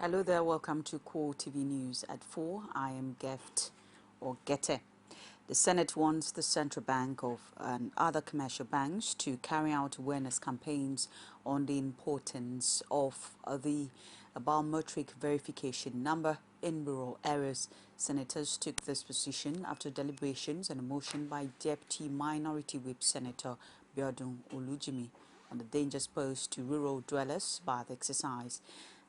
Hello there, welcome to CoreTV News at 4. I am Gete. The Senate wants the Central Bank and other commercial banks to carry out awareness campaigns on the importance of the biometric verification number in rural areas. Senators took this position after deliberations and a motion by Deputy Minority Whip Senator Biodun Olujimi on the dangers posed to rural dwellers by the exercise.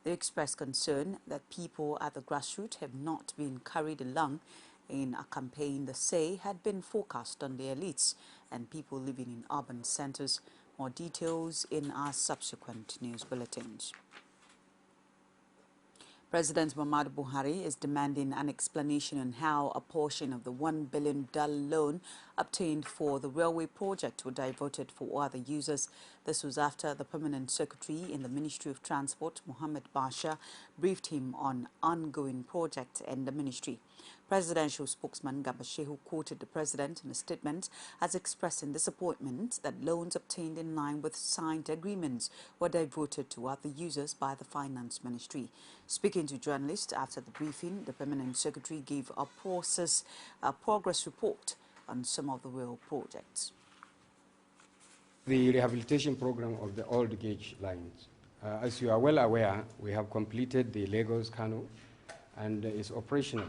They expressed concern that people at the grassroots have not been carried along in a campaign they say had been focused on the elites and people living in urban centers. More details in our subsequent news bulletins. President Muhammadu Buhari is demanding an explanation on how a portion of the $1 billion loan obtained for the railway project were diverted for other users. This was after the Permanent Secretary in the Ministry of Transport, Mohammed Basha, briefed him on ongoing project in the ministry. Presidential spokesman Garba Shehu quoted the president in a statement as expressing disappointment that loans obtained in line with signed agreements were diverted to other users by the Finance Ministry. Speaking to journalists after the briefing, the Permanent Secretary gave a progress report on some of the rail projects. The rehabilitation program of the old gauge lines. As you are well aware, we have completed the Lagos-Kano and it's operational.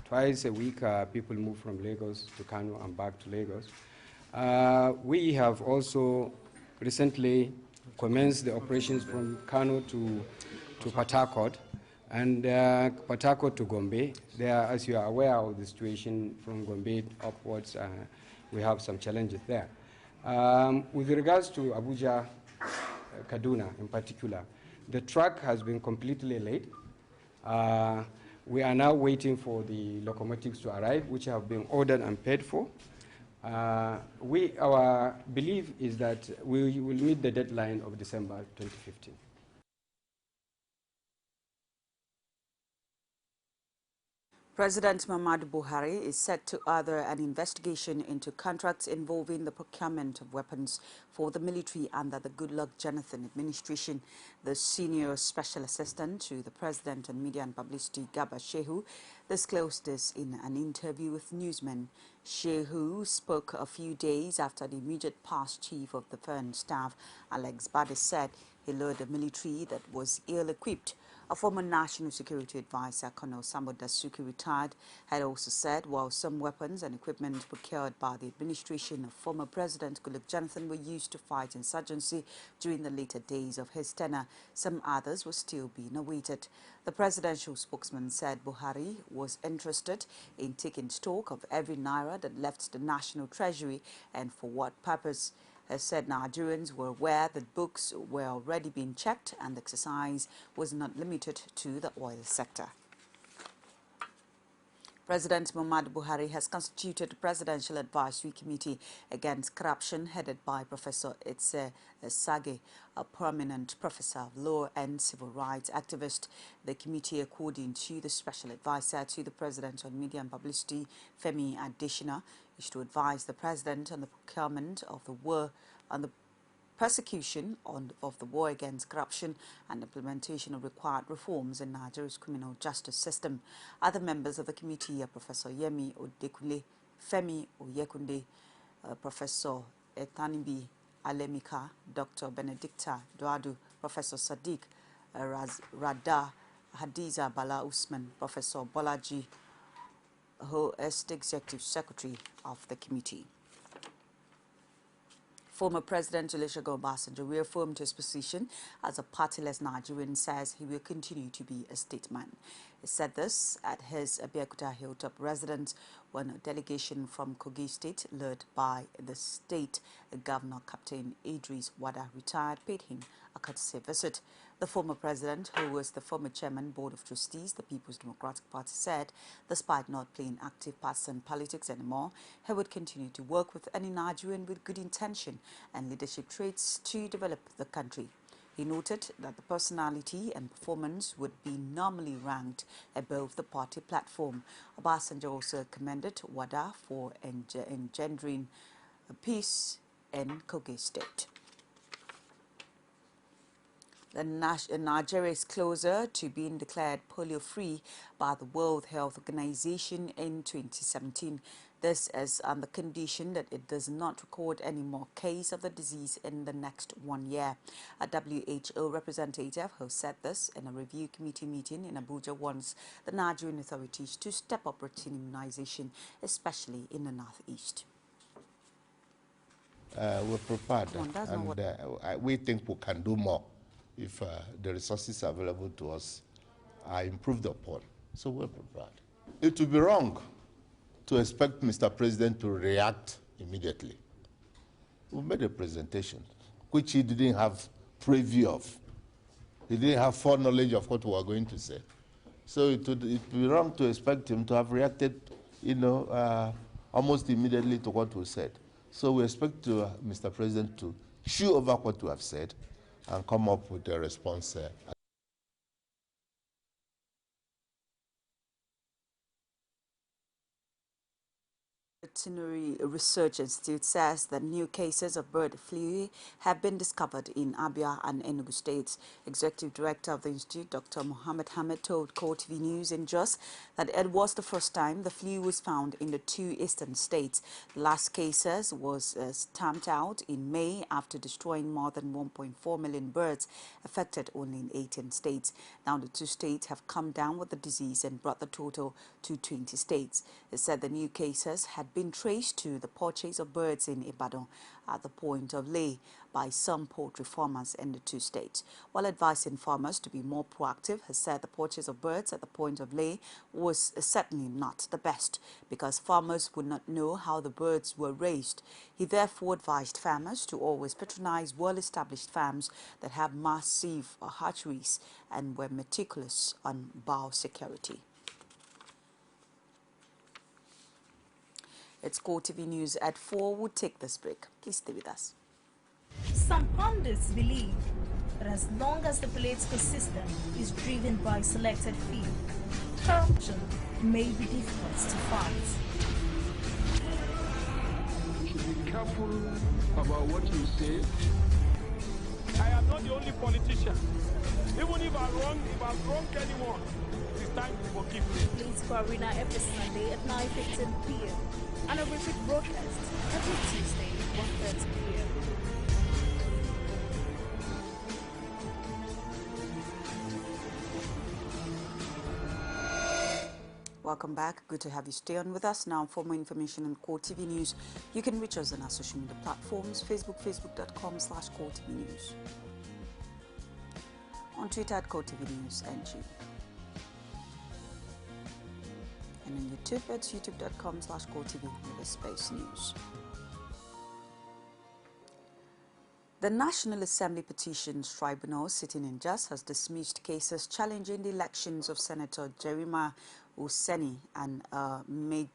Twice a week, people move from Lagos to Kano and back to Lagos. We have also recently commenced the operations from Kano to Port Harcourt and Port Harcourt to Gombe. There, as you are aware of the situation from Gombe upwards, we have some challenges there. With regards to Abuja, Kaduna in particular, the track has been completely laid. We are now waiting for the locomotives to arrive, which have been ordered and paid for. Our belief is that we will meet the deadline of December 2015. President Muhammadu Buhari is set to order an investigation into contracts involving the procurement of weapons for the military under the Goodluck Jonathan administration. The senior special assistant to the president on media and publicity, Garba Shehu, disclosed this in an interview with newsmen. Shehu spoke a few days after the immediate past chief of the foreign staff, Alex Bade, said he led a military that was ill-equipped. A former National Security Advisor, Colonel Sambo Dasuki, retired, had also said while some weapons and equipment procured by the administration of former President Goodluck Jonathan were used to fight insurgency during the later days of his tenure, some others were still being awaited. The presidential spokesman said Buhari was interested in taking stock of every naira that left the national treasury and for what purpose. Has said Nigerians were aware that books were already being checked and the exercise was not limited to the oil sector. President Muhammadu Buhari has constituted a Presidential Advisory Committee Against Corruption headed by Professor Itse Sage, a prominent professor of law and civil rights activist. The committee, according to the Special Advisor to the President on Media and Publicity, Femi Adesina, is to advise the President on the procurement of the war, on the prosecution of the war against corruption and implementation of required reforms in Nigeria's criminal justice system. Other members of the committee are Professor Yemi Odekunle, Femi Oyekunde, Professor Etanibi Alemika, Dr. Benedicta Duadu, Professor Sadiq Rada, Hadiza Bala Usman, Professor Bolaji, who is the Executive Secretary of the committee. Former President Olusegun Obasanjo reaffirmed his position as a partyless Nigerian, says he will continue to be a statesman. He said this at his Abeokuta Hilltop residence when a delegation from Kogi State, led by the state governor Captain Idris Wada, retired, paid him a courtesy visit. The former president, who was the former chairman Board of Trustees, the People's Democratic Party, said despite not playing active partisan politics anymore, he would continue to work with any Nigerian with good intention and leadership traits to develop the country. He noted that the personality and performance would be normally ranked above the party platform. Obasanjo also commended Wada for engendering peace in Kogi State. Nigeria is closer to being declared polio-free by the World Health Organization in 2017. This is on the condition that it does not record any more cases of the disease in the next 1 year. A WHO representative who said this in a review committee meeting in Abuja wants the Nigerian authorities to step up routine immunization, especially in the northeast. We're prepared, On, we think we can do more if the resources available to us are improved upon. So we're prepared. It would be wrong to expect Mr. President to react immediately. We made a presentation, which he didn't have preview of. He didn't have foreknowledge of what we were going to say. So it would be wrong to expect him to have reacted, almost immediately to what we said. So we expect Mr. President to chew over what we have said and come up with a response. Veterinary Research Institute says that new cases of bird flu have been discovered in Abia and Enugu states. Executive Director of the institute, Dr. Mohammed Hamid, told CoreTV News in Jos that it was the first time the flu was found in the two eastern states. The last cases was stamped out in May after destroying more than 1.4 million birds affected only in 18 states. Now the two states have come down with the disease and brought the total to 20 states. It said the new cases had been traced to the purchase of birds in Ibadan at the point of lay by some poultry farmers in the two states. While advising farmers to be more proactive, has said the purchase of birds at the point of lay was certainly not the best because farmers would not know how the birds were raised. He therefore advised farmers to always patronize well-established farms that have massive hatcheries and were meticulous on biosecurity. It's CoreTV News at 4. We'll take this break. Please stay with us. Some pundits believe that as long as the political system is driven by selected few, corruption may be difficult to fight. You should be careful about what you say. I am not the only politician. Even if I'm wrong anyone, it's time to forgive me. Political Arena every Sunday at 9:15 p.m. and a repeat broadcast every Tuesday at 1:30 p.m. Welcome back. Good to have you stay on with us. Now, for more information on CoreTV News, you can reach us on our social media platforms, facebook.com/CoreTV News. On Twitter at CoreTV News NG. And on YouTube, it's youtube.com/CoreTV News. The National Assembly Petitions Tribunal sitting in Jos has dismissed cases challenging the elections of Senator Jeremiah Useni and a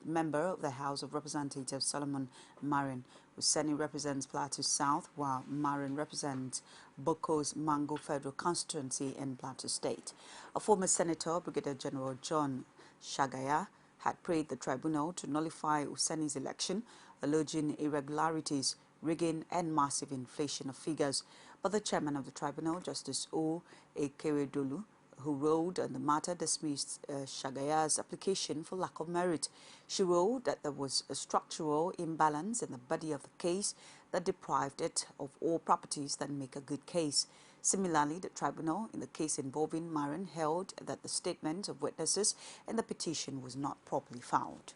member of the House of Representatives, Solomon Marin. Useni represents Plateau South, while Marin represents Boko's Mango Federal Constituency in Plateau State. A former Senator, Brigadier General John Shagaya, had prayed the tribunal to nullify Useni's election, alleging irregularities, rigging and massive inflation of figures. But the chairman of the tribunal, Justice O. Ekeredolu, who ruled on the matter, dismissed Shagaya's application for lack of merit. She ruled that there was a structural imbalance in the body of the case that deprived it of all properties that make a good case. Similarly, the tribunal in the case involving Marin held that the statement of witnesses in the petition was not properly found.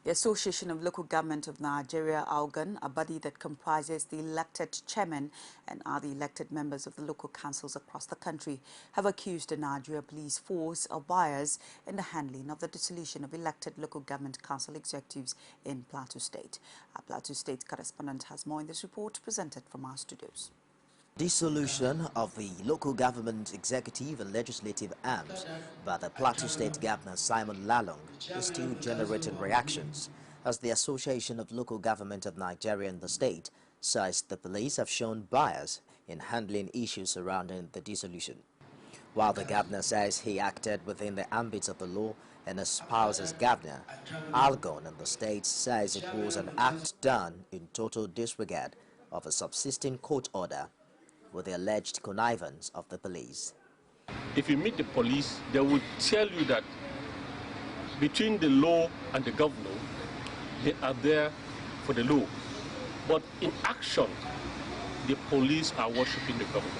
The Association of Local Government of Nigeria, ALGON, a body that comprises the elected chairman and other elected members of the local councils across the country, have accused the Nigeria Police Force of bias in the handling of the dissolution of elected local government council executives in Plateau State. Our Plateau State correspondent has more in this report presented from our studios. Dissolution of the local government executive and legislative arms by the Plateau State Governor Simon Lalong is still generating reactions, as the Association of Local Government of Nigeria and the state says the police have shown bias in handling issues surrounding the dissolution. While the governor says he acted within the ambit of the law and espoused as governor, ALGON and the state says it was an act done in total disregard of a subsisting court order with the alleged connivance of the police. If you meet the police, they will tell you that between the law and the governor, they are there for the law. But in action, the police are worshipping the government.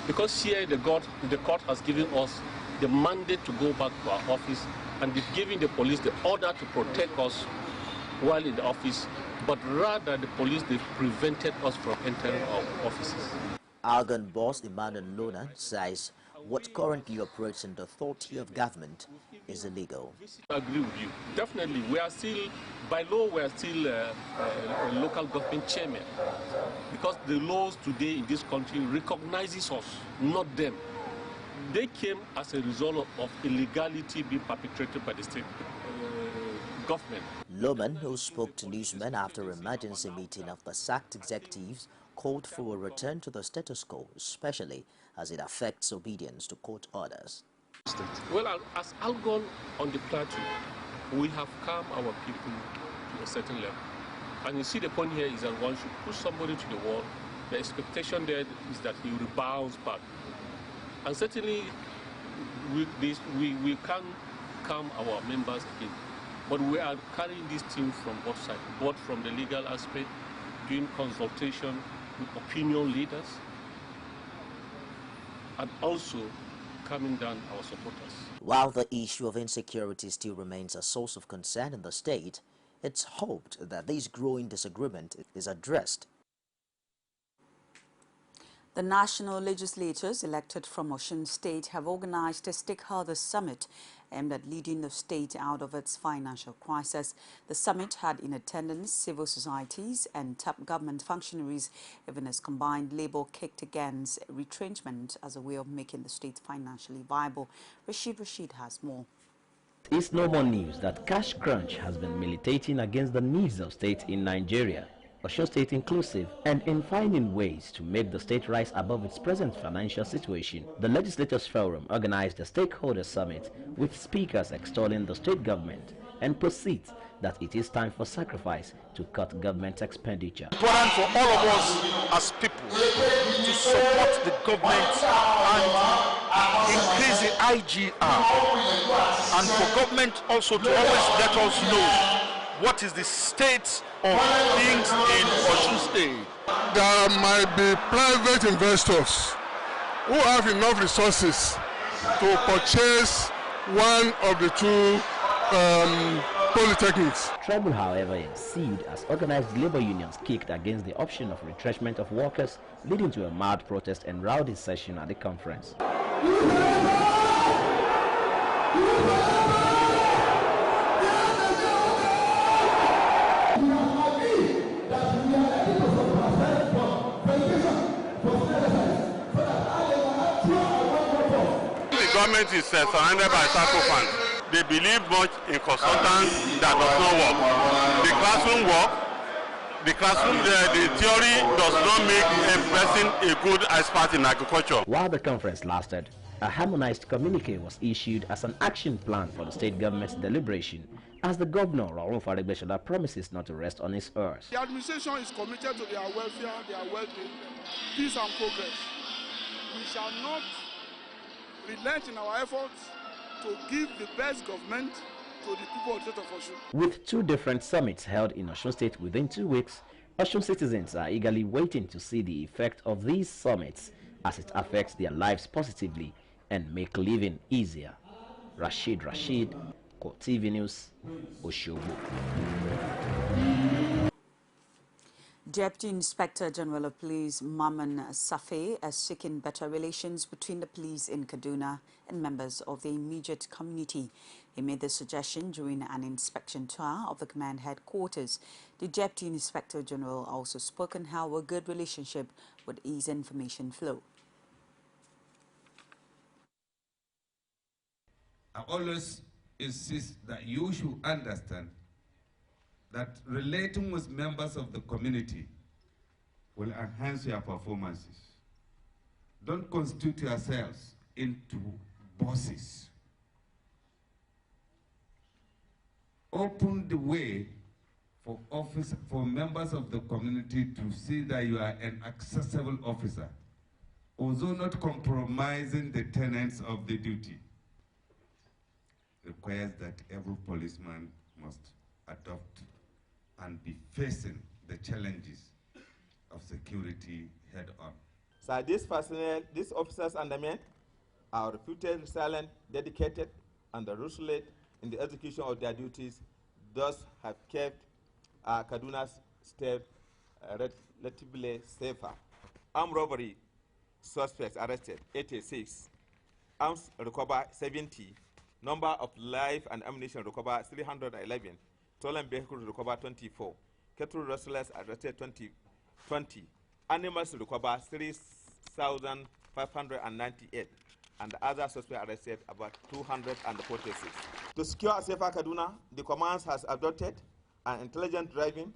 Because here the court has given us the mandate to go back to our office, and they've given the police the order to protect us while in the office, but rather the police, they've prevented us from entering our offices. Algon boss Emmanuel Lona says what currently operates in the authority of government is illegal. I agree with you. Definitely, we are still, by law, we are still a local government chairman, because the laws today in this country recognizes us, not them. They came as a result of illegality being perpetrated by the state government. Loman, who spoke to newsmen after an emergency meeting of the sacked executives, called for a return to the status quo, especially as it affects obedience to court orders. Well, as Algon on the plateau, we have calmed our people to a certain level. And you see, the point here is that one should push somebody to the wall. The expectation there is that he will bounce back. And certainly, we can calm our members again. But we are carrying this team from both sides, both from the legal aspect, doing consultation with opinion leaders, and also calming down our supporters. While the issue of insecurity still remains a source of concern in the state, it's hoped that this growing disagreement is addressed. The national legislators elected from Osun State have organized a stakeholder summit aimed at leading the state out of its financial crisis. The summit had in attendance civil societies and top government functionaries, even as combined labor kicked against retrenchment as a way of making the state financially viable. Rashid has more. It's no more news that cash crunch has been militating against the needs of state in Nigeria, Osun State inclusive, and in finding ways to make the state rise above its present financial situation. The Legislators Forum organized a stakeholder summit with speakers extolling the state government and proceeds that it is time for sacrifice to cut government expenditure. It's important for all of us as people to support the government and increase the IGR, and for government also to always let us know what is the state of things in Osun State. There might be private investors who have enough resources to purchase one of the two polytechnics. Trouble, however, ensued as organized labor unions kicked against the option of retrenchment of workers, leading to a mad protest and rowdy session at the conference. The government is surrounded by sacrifice. They believe much in consultants that does not work. The classroom work. The classroom, the theory does not make a person a good expert in agriculture. While the conference lasted, a harmonized communique was issued as an action plan for the state government's deliberation, as the governor, Raul Faregbeshola, promises not to rest on his oars. The administration is committed to their welfare, their well-being, peace and progress. We shall not relent in our efforts to give the best government to the people of the state of Osun. With two different summits held in Osun State within 2 weeks, Osun citizens are eagerly waiting to see the effect of these summits as it affects their lives positively and make living easier. Rashid, CoreTV News, Osogbo. Deputy Inspector General of Police Maman Safe is seeking better relations between the police in Kaduna and members of the immediate community. He made the suggestion during an inspection tour of the command headquarters. The Deputy Inspector General also spoke on how a good relationship would ease information flow. I always insist that you should understand that relating with members of the community will enhance your performances. Don't constitute yourselves into bosses. Open the way for members of the community to see that you are an accessible officer. although not compromising the tenets of the duty, requires that every policeman must adopt and be facing the challenges of security head-on. So these personnel, these officers and the men are reputed, resilient, dedicated, and resolute in the execution of their duties, thus have kept Kaduna's state relatively safer. Armed robbery suspects arrested 86, arms recovered 70, number of live and ammunition recovered 311, stolen vehicles recovered 24, cattle rustlers arrested 20, animals recovered 3,598, and other suspects arrested about 246. To secure a safer Kaduna, the command has adopted an intelligent driving,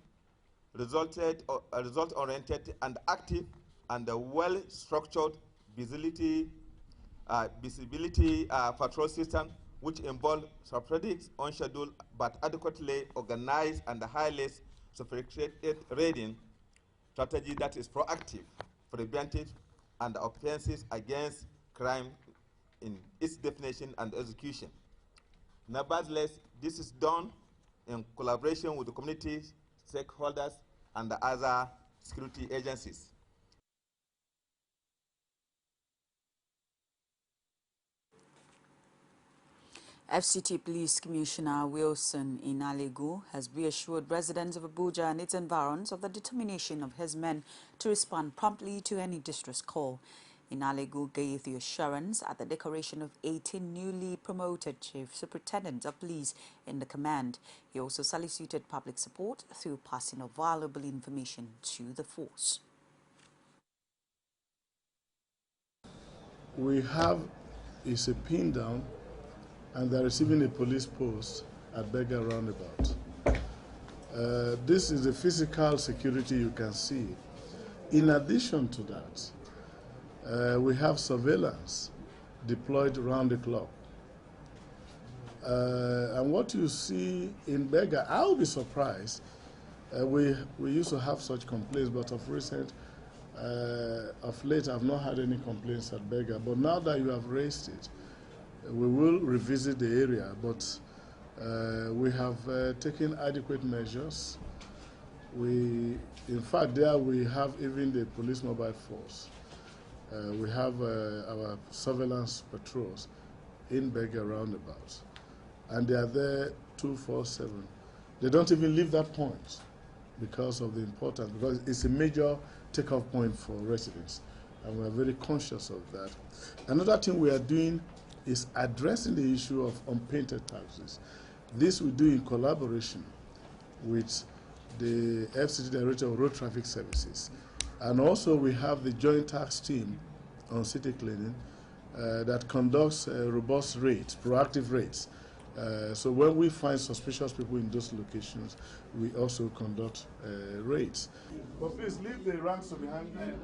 result-oriented and active and well-structured visibility patrol system, which involve sporadic, unscheduled, but adequately organized and highly sophisticated raiding strategy that is proactive, preventive, and offensive against crime in its definition and execution. Nevertheless, this is done in collaboration with the community stakeholders and the other security agencies. FCT Police Commissioner Wilson Inalegu has reassured residents of Abuja and its environs of the determination of his men to respond promptly to any distress call. Inalegu gave the assurance at the decoration of 18 newly promoted chief superintendents of police in the command. He also solicited public support through passing of valuable information to the force. We have is a pin down, and they're receiving a police post at Berger Roundabout. This is the physical security you can see. In addition to that, we have surveillance deployed around the clock. And what you see in Berger, I'll be surprised. We used to have such complaints, but of late I've not had any complaints at Berger. But now that you have raised it, we will revisit the area, but we have taken adequate measures. In fact, there we have even the police mobile force. We have our surveillance patrols in Berger roundabouts, and they are there 24/7. They don't even leave that point because of the importance, because it's a major takeoff point for residents, and we are very conscious of that. Another thing we are doing is addressing the issue of unpainted taxis. This we do in collaboration with the FCT Director of Road Traffic Services. And also we have the Joint Tax Team on city cleaning that conducts robust raids, proactive raids. So when we find suspicious people in those locations, we also conduct raids. But please leave the ranks behind you.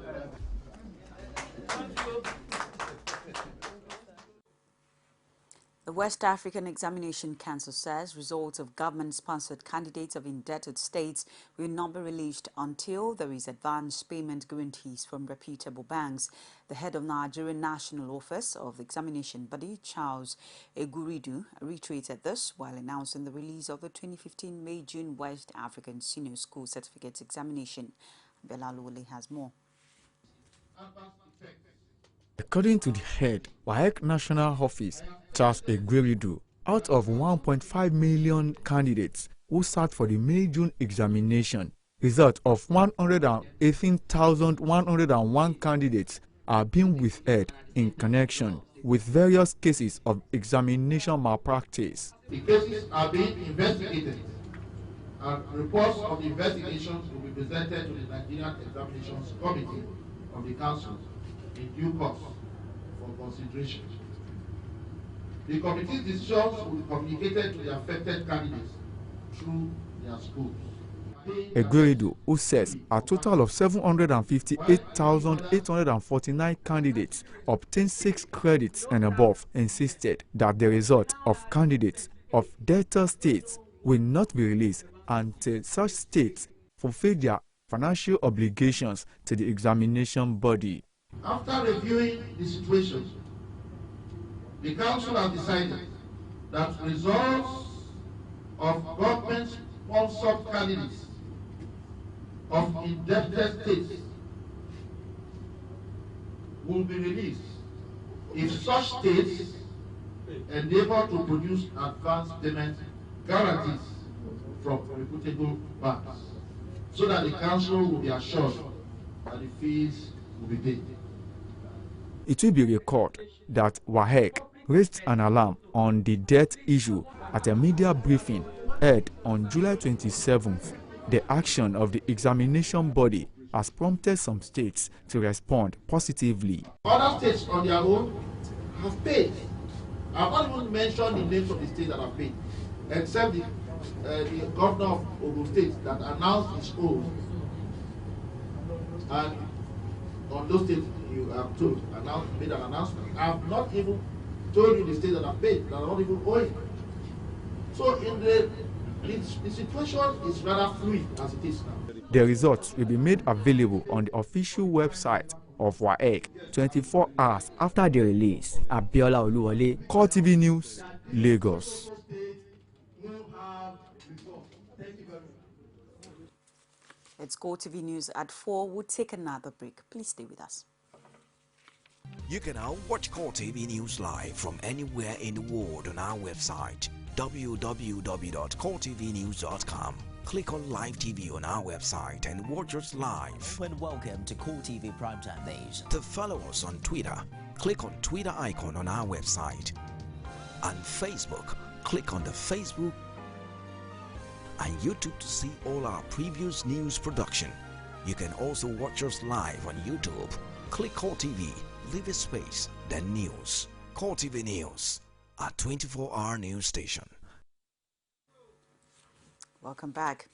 The West African Examination Council says results of government-sponsored candidates of indebted states will not be released until there is advance payment guarantees from reputable banks. The head of Nigerian National Office of the Examination Body, Charles Eguridu, reiterated this while announcing the release of the 2015 May-June West African Senior School Certificate Examination. Bella Lule has more. According to the head, WAEC National Office, Charles Eguridu, out of 1.5 million candidates who sat for the May-June examination, result of 118,101 candidates are being withheld in connection with various cases of examination malpractice. The cases are being investigated, and reports of the investigations will be presented to the Nigerian Examinations Committee of the Council in due course for consideration. The committee's decisions will be communicated to the affected candidates through their schools. Eguridu, who says a total of 758,849 candidates obtained 6 credits and above, insisted that the result of candidates of debtor states will not be released until such states fulfill their financial obligations to the examination body. After reviewing the situation, the Council has decided that results of government-sponsored candidates of indebted states will be released if such states endeavor to produce advance payment guarantees from reputable banks, so that the Council will be assured that the fees will be paid. It will be recorded that WAEC raised an alarm on the debt issue at a media briefing held on July 27th. The action of the examination body has prompted some states to respond positively. Other states on their own have paid. I've not even mentioned the names of the states that have paid, except the governor of Ogun State that announced his own. And on those states you have told, made an announcement. I have not even told you the states that have paid, that are not even owing. So in the situation is rather fluid as it is now. The results will be made available on the official website of WAEC 24 hours after the release. Abiola Oluwole, CoreTV News, Lagos. It's CoreTV News at 4. We'll take another break. Please stay with us. You can now watch CoreTV News live from anywhere in the world on our website www.coretvnews.com. Click on Live TV on our website and watch us live. And welcome to CoreTV Primetime Days. To follow us on Twitter, click on Twitter icon on our website. On Facebook, click on the Facebook and YouTube to see all our previous news production. You can also watch us live on YouTube. Click CoreTV, leave a space, then News. CoreTV News, our 24-hour news station. Welcome back.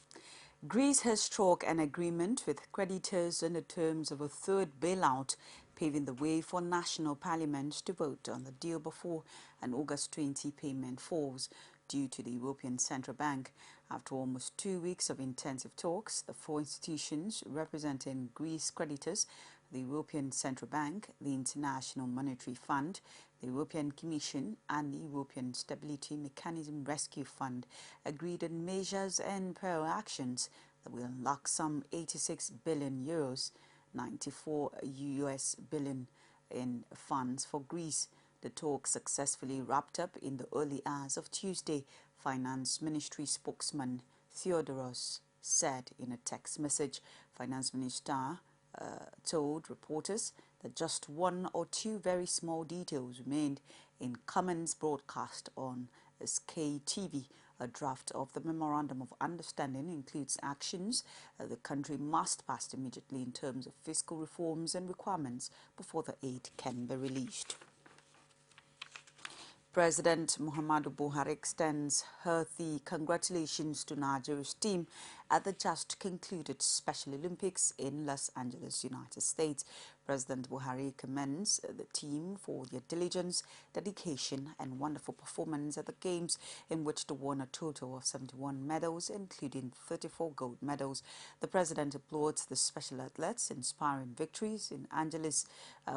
Greece has struck an agreement with creditors on the terms of a third bailout, paving the way for national parliament to vote on the deal before an August 20 payment falls due to the European Central Bank. After almost 2 weeks of intensive talks, the four institutions representing Greece creditors, the European Central Bank, the International Monetary Fund, the European Commission and the European Stability Mechanism Rescue Fund agreed on measures and prior actions that will unlock some 86 billion euros, 94 US billion in funds for Greece. The talk successfully wrapped up in the early hours of Tuesday, Finance Ministry spokesman Theodoros said in a text message. Finance Minister told reporters that just one or two very small details remained in Cummins' broadcast on Sky TV. A draft of the Memorandum of Understanding includes actions the country must pass immediately in terms of fiscal reforms and requirements before the aid can be released. President Muhammadu Buhari extends hearty congratulations to Nigeria's team at the just concluded Special Olympics in Los Angeles, United States. President Buhari commends the team for their diligence, dedication and wonderful performance at the Games, in which they won a total of 71 medals, including 34 gold medals. The president applauds the special athletes' inspiring victories in Angeles,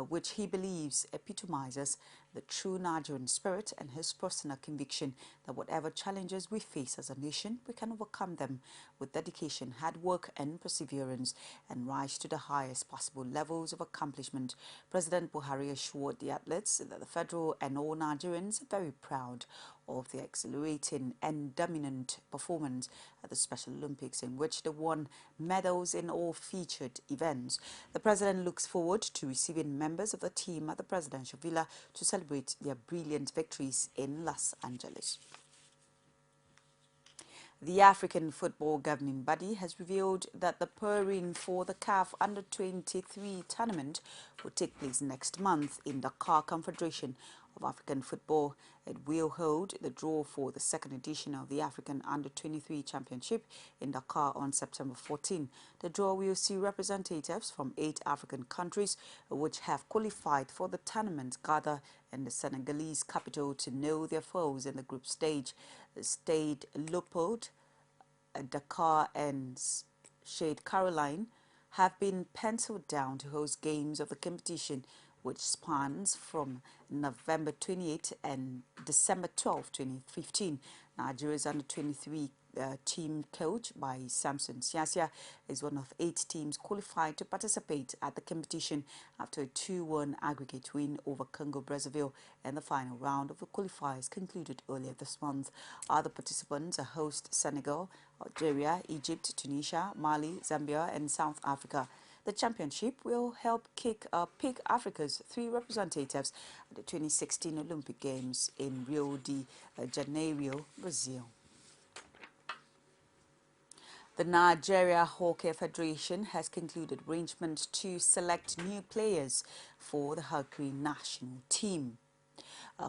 which he believes epitomizes the true Nigerian spirit and his personal conviction that whatever challenges we face as a nation, we can overcome them with dedication, hard work and perseverance and rise to the highest possible levels of accomplishment. President Buhari assured the athletes that the federal and all Nigerians are very proud of their exhilarating and dominant performance at the Special Olympics, in which they won medals in all featured events. The president looks forward to receiving members of the team at the presidential villa to celebrate their brilliant victories in Los Angeles. The African Football Governing Body has revealed that the pairing for the CAF Under-23 tournament will take place next month in the Dakar Confederation of African Football. It will hold the draw for the second edition of the African Under-23 Championship in Dakar on September 14. The draw will see representatives from 8 African countries which have qualified for the tournament gather in the Senegalese capital to know their foes in the group stage. Stade Leopold, Dakar and Shade Caroline have been penciled down to host games of the competition, which spans from November 28 and December 12, 2015. Nigeria's under-23 team coached by Samson Siasia is one of 8 teams qualified to participate at the competition after a 2-1 aggregate win over Congo-Brazzaville and the final round of the qualifiers concluded earlier this month. Other participants are host Senegal, Algeria, Egypt, Tunisia, Mali, Zambia and South Africa. The championship will help pick Africa's 3 representatives at the 2016 Olympic Games in Rio de Janeiro, Brazil. The Nigeria Hockey Federation has concluded arrangements to select new players for the hockey national team.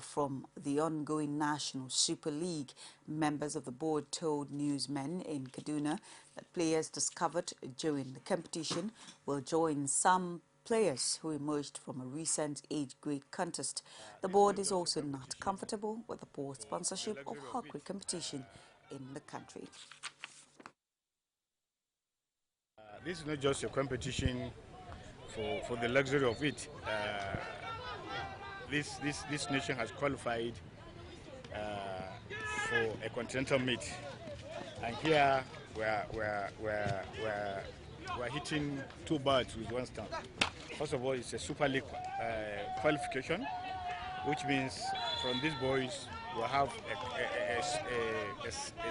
From the ongoing National Super League, members of the board told newsmen in Kaduna that players discovered during the competition will join some players who emerged from a recent age grade contest. The board is also not comfortable with the poor sponsorship of hockey competition in the country. This is not just a competition for the luxury of it. This nation has qualified for a continental meet, and here we're hitting 2 birds with 1 stone. First of all, it's a Super League qualification, which means from these boys we'll have a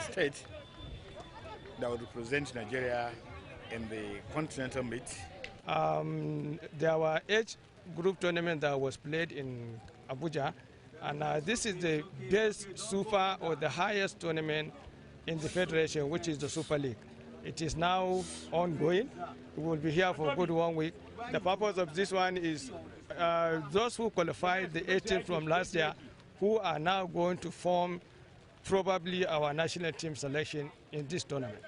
state that will represent Nigeria in the continental meet. There were 8 group tournament that was played in Abuja, and this is the best super or the highest tournament in the federation, which is the Super League. It is now ongoing. We will be here for a good 1 week. The purpose of this one is those who qualified the 18 from last year, who are now going to form probably our national team selection in this tournament.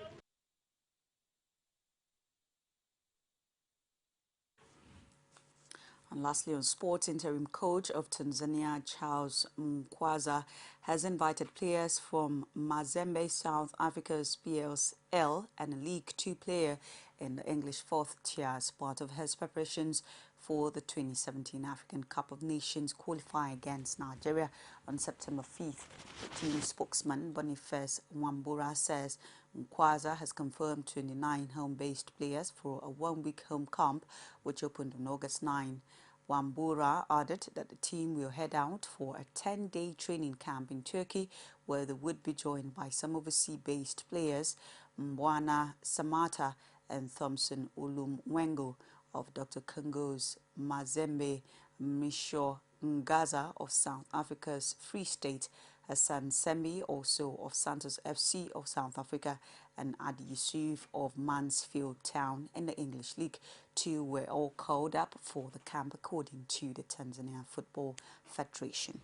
And lastly, on sports, interim coach of Tanzania, Charles Mkwaza, has invited players from Mazembe, South Africa's PSL, and a League 2 player in the English 4th tier as part of his preparations for the 2017 African Cup of Nations qualifying against Nigeria on September 5th. The team spokesman Boniface Wambura says Mkwaza has confirmed 29 home-based players for a 1-week home camp, which opened on August 9. Wambura added that the team will head out for a 10-day training camp in Turkey, where they would be joined by some overseas-based players, Mbwana Samata and Thompson Ulumwengo of Dr. Congo's Mazembe, Misho Ngaza of South Africa's Free State, Hassan Sembi, also of Santos FC of South Africa, and Adi Yusuf of Mansfield Town in the English League. 2 were all called up for the camp, according to the Tanzania Football Federation.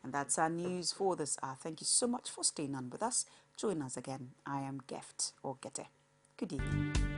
And that's our news for this hour. Thank you so much for staying on with us. Join us again. I am Gift or Gete. Good evening.